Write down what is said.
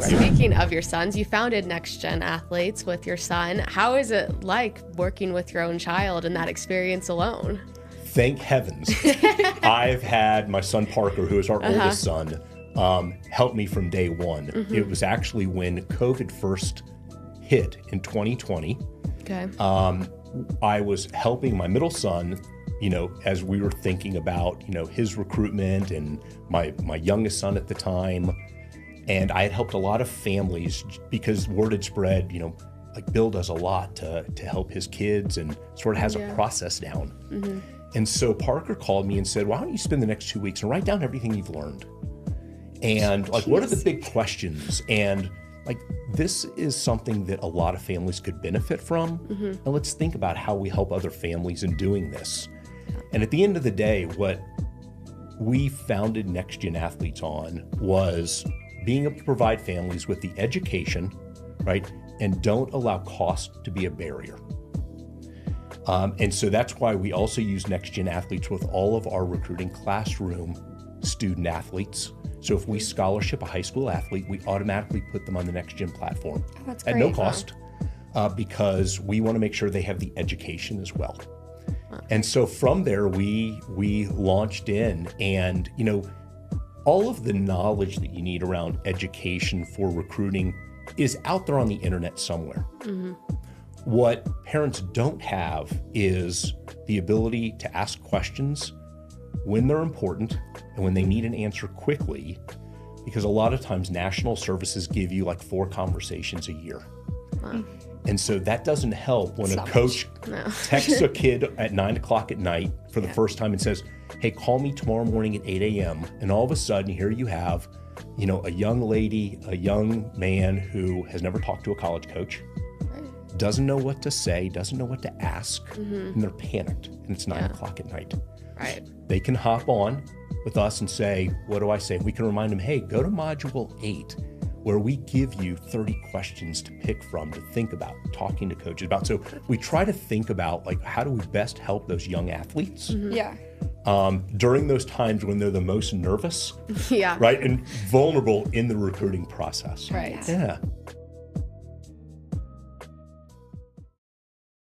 Speaking of your sons, you founded Next Gen Athletes with your son. How is it like working with your own child and that experience alone? Thank heavens. I've had my son Parker, who is our oldest son, help me from day one. It was actually when COVID first hit in 2020. Okay. I was helping my middle son, as we were thinking about, his recruitment, and my youngest son at the time. And I had helped a lot of families because word had spread, like Bill does a lot to help his kids and sort of has a process down. And so Parker called me and said, why don't you spend the next 2 weeks and write down everything you've learned? And what are the big questions? And this is something that a lot of families could benefit from. And let's think about how we help other families in doing this. And at the end of the day, what we founded Next Gen Athletes on was being able to provide families with the education, right? And don't allow cost to be a barrier. And so that's why we also use Next Gen Athletes with all of our recruiting classroom student athletes. So if we scholarship a high school athlete, we automatically put them on the Next Gen platform at no cost, because we want to make sure they have the education as well. And so from there, we launched in, and all of the knowledge that you need around education for recruiting is out there on the internet somewhere. What parents don't have is the ability to ask questions when they're important and when they need an answer quickly, because a lot of times national services give you 4 conversations a year. And so that doesn't help when a coach texts a kid at 9 o'clock at night for the first time and says, hey, call me tomorrow morning at 8 a.m. And all of a sudden, here you have, a young lady, a young man who has never talked to a college coach, doesn't know what to say, doesn't know what to ask, and they're panicked, and it's 9 o'clock at night. Right. They can hop on with us and say, what do I say? We can remind them, hey, go to Module 8, where we give you 30 questions to pick from, to think about, talking to coaches about. So we try to think about how do we best help those young athletes during those times when they're the most nervous, right, and vulnerable in the recruiting process. Right. Yeah.